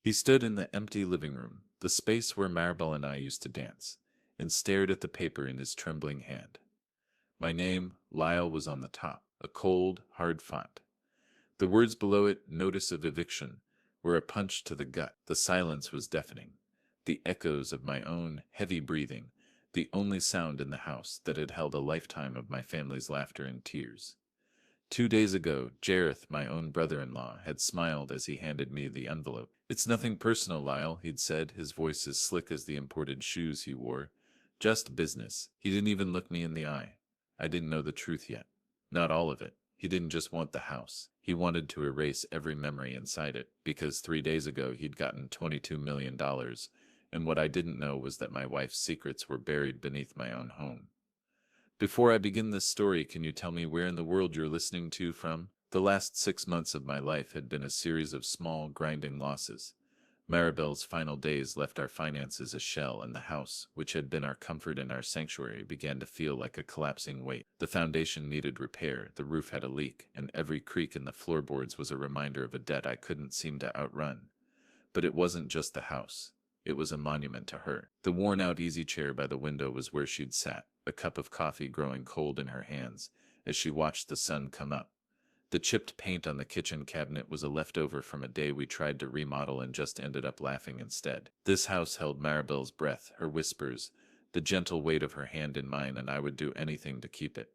He stood in the empty living room, the space where Maribel and I used to dance, and stared at the paper in his trembling hand. My name, Lyle, was on the top, a cold, hard font. The words below it, notice of eviction, were a punch to the gut. The silence was deafening. The echoes of my own heavy breathing, the only sound in the house that had held a lifetime of my family's laughter and tears. 2 days ago, Jareth, my own brother-in-law, had smiled as he handed me the envelope. "It's nothing personal, Lyle," he'd said, his voice as slick as the imported shoes he wore. "Just business." He didn't even look me in the eye. I didn't know the truth yet. Not all of it. He didn't just want the house. He wanted to erase every memory inside it, because 3 days ago he'd gotten $22 million, and what I didn't know was that my wife's secrets were buried beneath my own home. Before I begin this story, can you tell me where in the world you're listening to from? The last 6 months of my life had been a series of small, grinding losses. Maribel's final days left our finances a shell, and the house, which had been our comfort and our sanctuary, began to feel like a collapsing weight. The foundation needed repair, the roof had a leak, and every creak in the floorboards was a reminder of a debt I couldn't seem to outrun. But it wasn't just the house. It was a monument to her. The worn-out easy chair by the window was where she'd sat, a cup of coffee growing cold in her hands as she watched the sun come up. The chipped paint on the kitchen cabinet was a leftover from a day we tried to remodel and just ended up laughing instead. This house held Maribel's breath, her whispers, the gentle weight of her hand in mine, and I would do anything to keep it.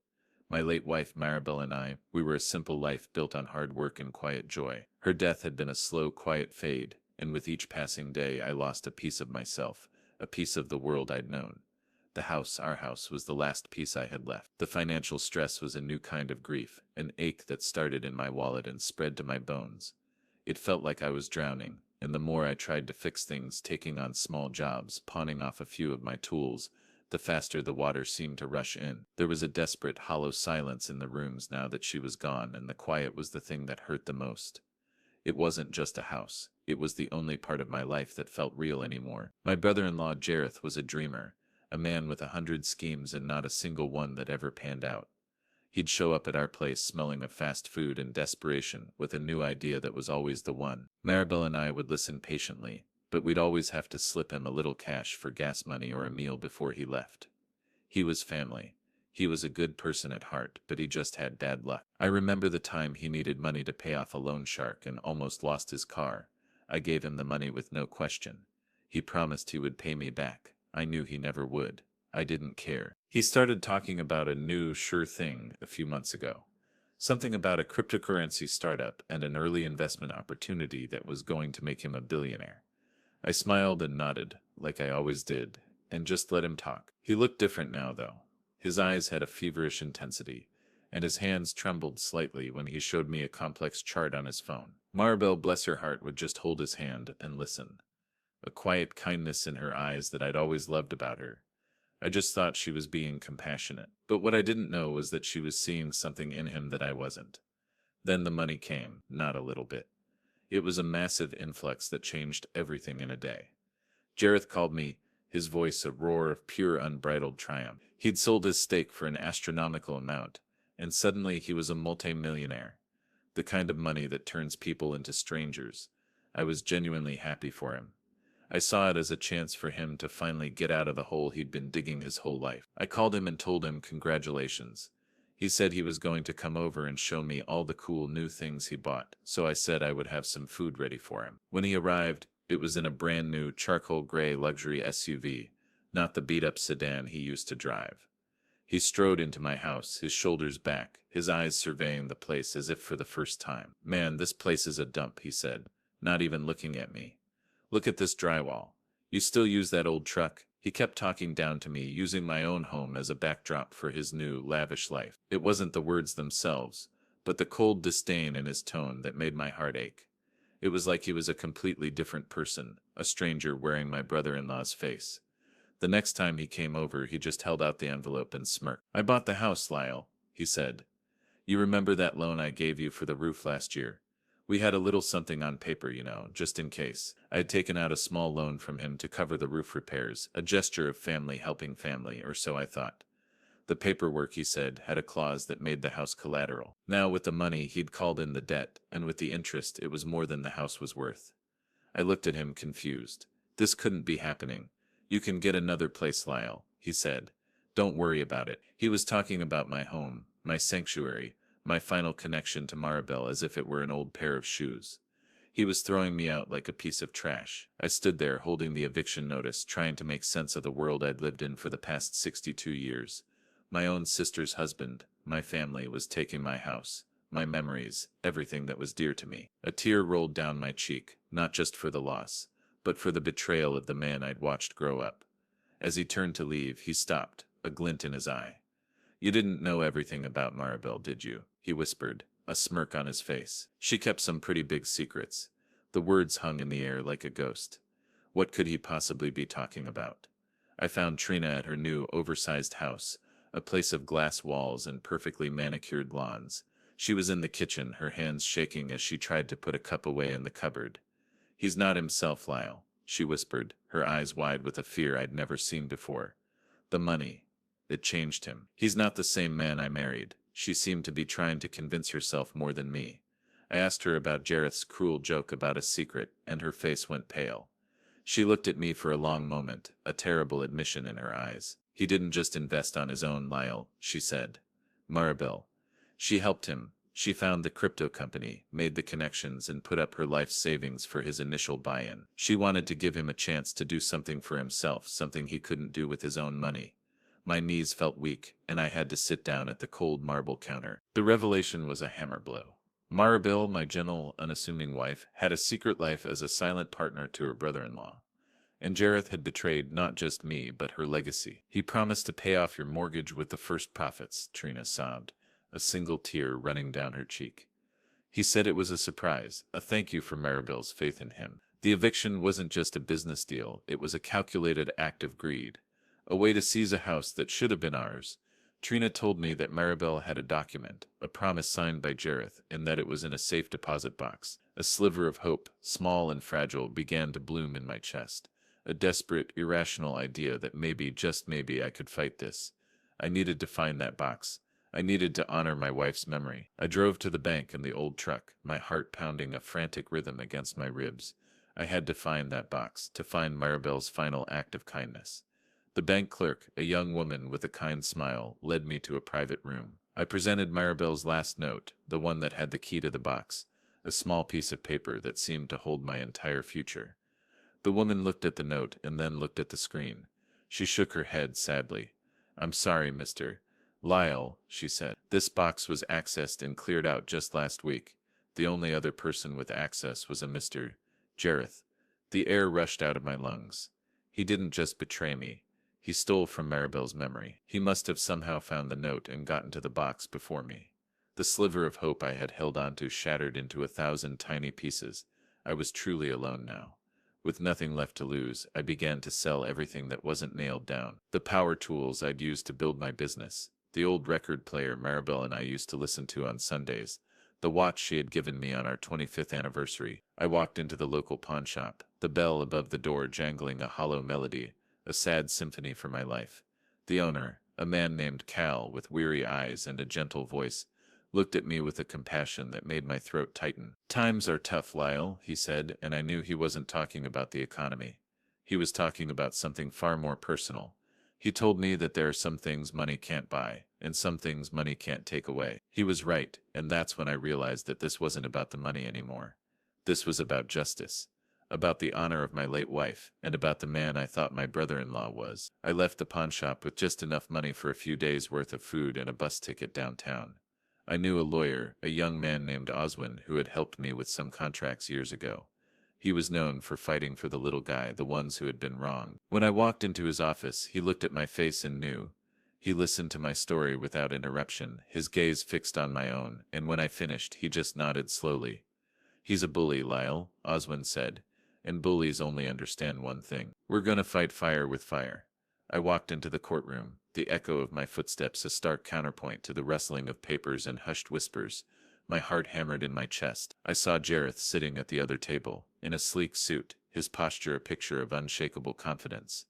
My late wife Maribel and I, we were a simple life built on hard work and quiet joy. Her death had been a slow, quiet fade, and with each passing day I lost a piece of myself, a piece of the world I'd known. The house, our house, was the last piece I had left. The financial stress was a new kind of grief, an ache that started in my wallet and spread to my bones. It felt like I was drowning, and the more I tried to fix things, taking on small jobs, pawning off a few of my tools, the faster the water seemed to rush in. There was a desperate, hollow silence in the rooms now that she was gone, and the quiet was the thing that hurt the most. It wasn't just a house. It was the only part of my life that felt real anymore. My brother-in-law Jareth was a dreamer, a man with 100 schemes and not a single one that ever panned out. He'd show up at our place smelling of fast food and desperation, with a new idea that was always the one. Maribel and I would listen patiently, but we'd always have to slip him a little cash for gas money or a meal before he left. He was family. He was a good person at heart, but he just had bad luck. I remember the time he needed money to pay off a loan shark and almost lost his car. I gave him the money with no question. He promised he would pay me back. I knew he never would. I didn't care. He started talking about a new sure thing a few months ago. Something about a cryptocurrency startup and an early investment opportunity that was going to make him a billionaire. I smiled and nodded, like I always did, and just let him talk. He looked different now, though. His eyes had a feverish intensity, and his hands trembled slightly when he showed me a complex chart on his phone. Maribel, bless her heart, would just hold his hand and listen. A quiet kindness in her eyes that I'd always loved about her. I just thought she was being compassionate. But what I didn't know was that she was seeing something in him that I wasn't. Then the money came, not a little bit. It was a massive influx that changed everything in a day. Jareth called me, his voice a roar of pure unbridled triumph. He'd sold his stake for an astronomical amount, and suddenly he was a multimillionaire. The kind of money that turns people into strangers. I was genuinely happy for him. I saw it as a chance for him to finally get out of the hole he'd been digging his whole life. I called him and told him congratulations. He said he was going to come over and show me all the cool new things he bought, so I said I would have some food ready for him. When he arrived, it was in a brand new charcoal gray luxury SUV, not the beat-up sedan he used to drive. He strode into my house, his shoulders back, his eyes surveying the place as if for the first time. "Man, this place is a dump," he said, not even looking at me. "Look at this drywall. You still use that old truck?" He kept talking down to me, using my own home as a backdrop for his new, lavish life. It wasn't the words themselves, but the cold disdain in his tone that made my heart ache. It was like he was a completely different person, a stranger wearing my brother-in-law's face. The next time he came over, he just held out the envelope and smirked. "I bought the house, Lyle," he said. "You remember that loan I gave you for the roof last year? We had a little something on paper, just in case. I had taken out a small loan from him to cover the roof repairs, a gesture of family helping family, or so I thought. The paperwork, he said, had a clause that made the house collateral. Now with the money, he'd called in the debt, and with the interest, it was more than the house was worth. I looked at him confused. This couldn't be happening. You can get another place, Lyle, he said. Don't worry about it. He was talking about my home, my sanctuary, my final connection to Maribel as if it were an old pair of shoes. He was throwing me out like a piece of trash. I stood there holding the eviction notice, trying to make sense of the world I'd lived in for the past 62 years. My own sister's husband, my family, was taking my house, my memories, everything that was dear to me. A tear rolled down my cheek, not just for the loss, but for the betrayal of the man I'd watched grow up. As he turned to leave, he stopped, a glint in his eye. You didn't know everything about Maribel, did you? He whispered, a smirk on his face. She kept some pretty big secrets. The words hung in the air like a ghost. What could he possibly be talking about? I found Trina at her new, oversized house, a place of glass walls and perfectly manicured lawns. She was in the kitchen, her hands shaking as she tried to put a cup away in the cupboard. He's not himself, Lyle, she whispered, her eyes wide with a fear I'd never seen before. The money. It changed him. He's not the same man I married. She seemed to be trying to convince herself more than me. I asked her about Jareth's cruel joke about a secret, and her face went pale. She looked at me for a long moment, a terrible admission in her eyes. He didn't just invest on his own, Lyle, she said. Maribel. She helped him. She found the crypto company, made the connections, and put up her life savings for his initial buy-in. She wanted to give him a chance to do something for himself, something he couldn't do with his own money. My knees felt weak, and I had to sit down at the cold marble counter. The revelation was a hammer blow. Maribel, my gentle, unassuming wife, had a secret life as a silent partner to her brother-in-law. And Jareth had betrayed not just me, but her legacy. He promised to pay off your mortgage with the first profits, Trina sobbed, a single tear running down her cheek. He said it was a surprise, a thank you for Maribel's faith in him. The eviction wasn't just a business deal, it was a calculated act of greed. A way to seize a house that should have been ours. Trina told me that Maribel had a document, a promise signed by Jareth, and that it was in a safe deposit box. A sliver of hope, small and fragile, began to bloom in my chest. A desperate, irrational idea that maybe, just maybe, I could fight this. I needed to find that box. I needed to honor my wife's memory. I drove to the bank in the old truck, my heart pounding a frantic rhythm against my ribs. I had to find that box, to find Maribel's final act of kindness. The bank clerk, a young woman with a kind smile, led me to a private room. I presented Maribel's last note, the one that had the key to the box, a small piece of paper that seemed to hold my entire future. The woman looked at the note and then looked at the screen. She shook her head sadly. I'm sorry, Mr. Lyle, she said. This box was accessed and cleared out just last week. The only other person with access was a Mr. Jareth. The air rushed out of my lungs. He didn't just betray me. He stole from Maribel's memory. He must have somehow found the note and gotten to the box before me. The sliver of hope I had held onto shattered into 1,000 tiny pieces. I was truly alone now. With nothing left to lose, I began to sell everything that wasn't nailed down. The power tools I'd used to build my business, the old record player Maribel and I used to listen to on Sundays, the watch she had given me on our 25th anniversary. I walked into the local pawn shop, the bell above the door jangling a hollow melody, a sad symphony for my life. The owner, a man named Cal with weary eyes and a gentle voice, looked at me with a compassion that made my throat tighten. Times are tough, Lyle, he said, and I knew he wasn't talking about the economy. He was talking about something far more personal. He told me that there are some things money can't buy, and some things money can't take away. He was right, and that's when I realized that this wasn't about the money anymore. This was about justice, about the honor of my late wife, and about the man I thought my brother-in-law was. I left the pawn shop with just enough money for a few days' worth of food and a bus ticket downtown. I knew a lawyer, a young man named Oswin, who had helped me with some contracts years ago. He was known for fighting for the little guy, the ones who had been wronged. When I walked into his office, he looked at my face and knew. He listened to my story without interruption, his gaze fixed on my own, and when I finished, he just nodded slowly. He's a bully, Lyle, Oswin said, and bullies only understand one thing. We're gonna fight fire with fire. I walked into the courtroom, the echo of my footsteps a stark counterpoint to the rustling of papers and hushed whispers. My heart hammered in my chest. I saw Jareth sitting at the other table, in a sleek suit, his posture a picture of unshakable confidence.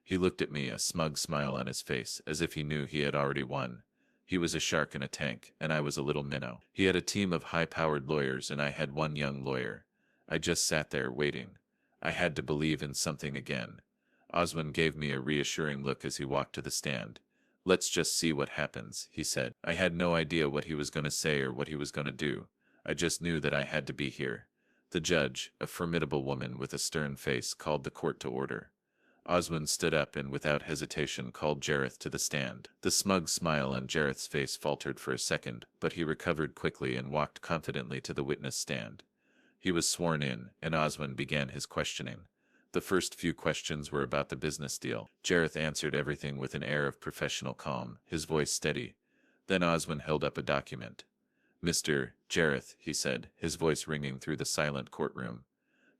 He looked at me, a smug smile on his face, as if he knew he had already won. He was a shark in a tank, and I was a little minnow. He had a team of high-powered lawyers, and I had one young lawyer. I just sat there, waiting. I had to believe in something again. Oswin gave me a reassuring look as he walked to the stand. Let's just see what happens, he said. I had no idea what he was going to say or what he was going to do. I just knew that I had to be here. The judge, a formidable woman with a stern face, called the court to order. Oswin stood up and without hesitation called Jareth to the stand. The smug smile on Jareth's face faltered for a second, but he recovered quickly and walked confidently to the witness stand. He was sworn in, and Oswin began his questioning. The first few questions were about the business deal. Jareth answered everything with an air of professional calm, his voice steady. Then Oswin held up a document. "Mr. Jareth," he said, his voice ringing through the silent courtroom.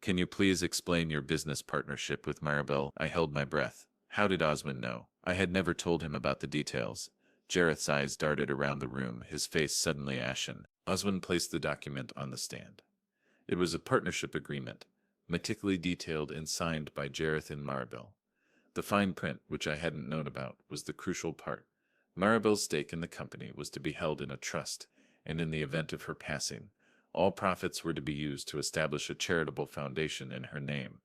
"Can you please explain your business partnership with Maribel?" I held my breath. How did Oswin know? I had never told him about the details. Jareth's eyes darted around the room, his face suddenly ashen. Oswin placed the document on the stand. It was a partnership agreement, meticulously detailed and signed by Jareth and Maribel. The fine print, which I hadn't known about, was the crucial part. Maribel's stake in the company was to be held in a trust, and in the event of her passing, all profits were to be used to establish a charitable foundation in her name,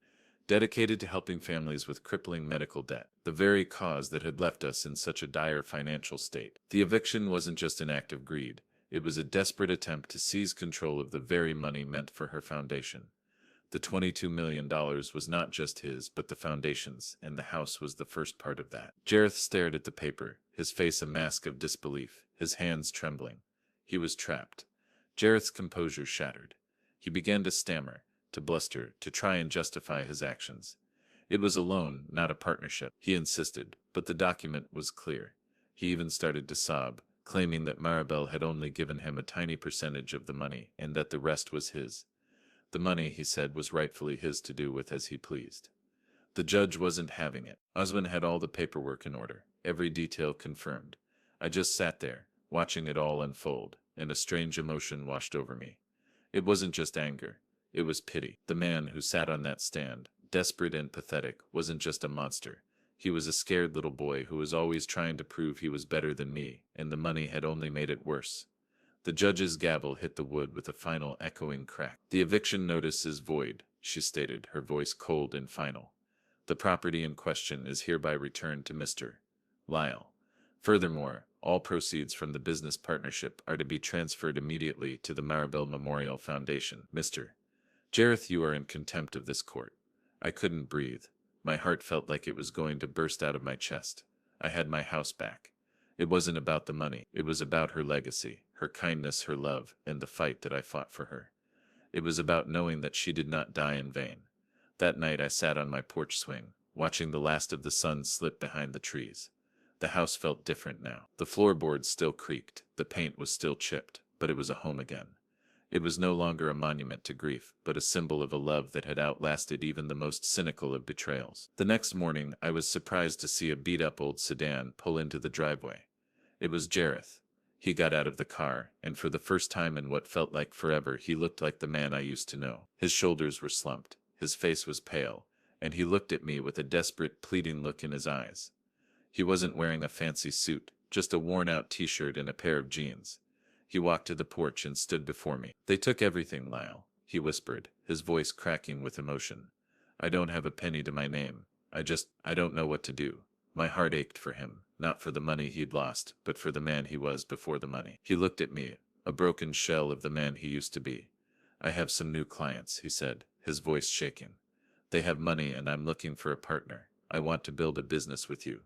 dedicated to helping families with crippling medical debt, the very cause that had left us in such a dire financial state. The eviction wasn't just an act of greed. It was a desperate attempt to seize control of the very money meant for her foundation. The $22 million was not just his, but the foundation's, and the house was the first part of that. Jareth stared at the paper, his face a mask of disbelief, his hands trembling. He was trapped. Jareth's composure shattered. He began to stammer, to bluster, to try and justify his actions. It was a loan, not a partnership, he insisted, but the document was clear. He even started to sob, claiming that Maribel had only given him a tiny percentage of the money and that the rest was his. The money, he said, was rightfully his to do with as he pleased. The judge wasn't having it. Oswin had all the paperwork in order, every detail confirmed. I just sat there, watching it all unfold, and a strange emotion washed over me. It wasn't just anger. It was pity. The man who sat on that stand, desperate and pathetic, wasn't just a monster. He was a scared little boy who was always trying to prove he was better than me, and the money had only made it worse. The judge's gavel hit the wood with a final echoing crack. "The eviction notice is void," she stated, her voice cold and final. "The property in question is hereby returned to Mr. Lyle. Furthermore, all proceeds from the business partnership are to be transferred immediately to the Maribel Memorial Foundation. Mr. Jareth, you are in contempt of this court." I couldn't breathe. My heart felt like it was going to burst out of my chest. I had my house back. It wasn't about the money. It was about her legacy, her kindness, her love, and the fight that I fought for her. It was about knowing that she did not die in vain. That night I sat on my porch swing, watching the last of the sun slip behind the trees. The house felt different now. The floorboards still creaked, the paint was still chipped, but it was a home again. It was no longer a monument to grief, but a symbol of a love that had outlasted even the most cynical of betrayals. The next morning, I was surprised to see a beat-up old sedan pull into the driveway. It was Jareth. He got out of the car, and for the first time in what felt like forever, he looked like the man I used to know. His shoulders were slumped, his face was pale, and he looked at me with a desperate, pleading look in his eyes. He wasn't wearing a fancy suit, just a worn-out t-shirt and a pair of jeans. He walked to the porch and stood before me. "They took everything, Lyle," he whispered, his voice cracking with emotion. "I don't have a penny to my name. I don't know what to do." My heart ached for him, not for the money he'd lost, but for the man he was before the money. He looked at me, a broken shell of the man he used to be. "I have some new clients," he said, his voice shaking. "They have money and I'm looking for a partner. I want to build a business with you.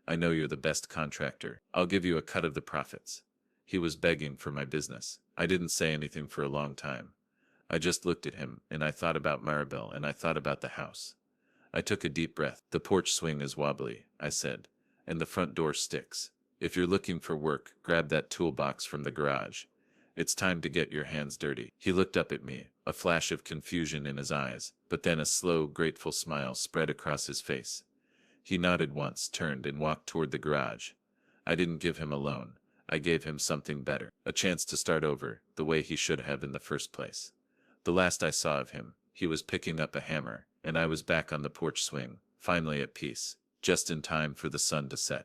I know you're the best contractor. I'll give you a cut of the profits." He was begging for my business. I didn't say anything for a long time. I just looked at him, and I thought about Maribel, and I thought about the house. I took a deep breath. "The porch swing is wobbly," I said, "and the front door sticks. If you're looking for work, grab that toolbox from the garage. It's time to get your hands dirty." He looked up at me, a flash of confusion in his eyes, but then a slow, grateful smile spread across his face. He nodded once, turned, and walked toward the garage. I didn't give him a loan. I gave him something better, a chance to start over, the way he should have in the first place. The last I saw of him, he was picking up a hammer, and I was back on the porch swing, finally at peace, just in time for the sun to set.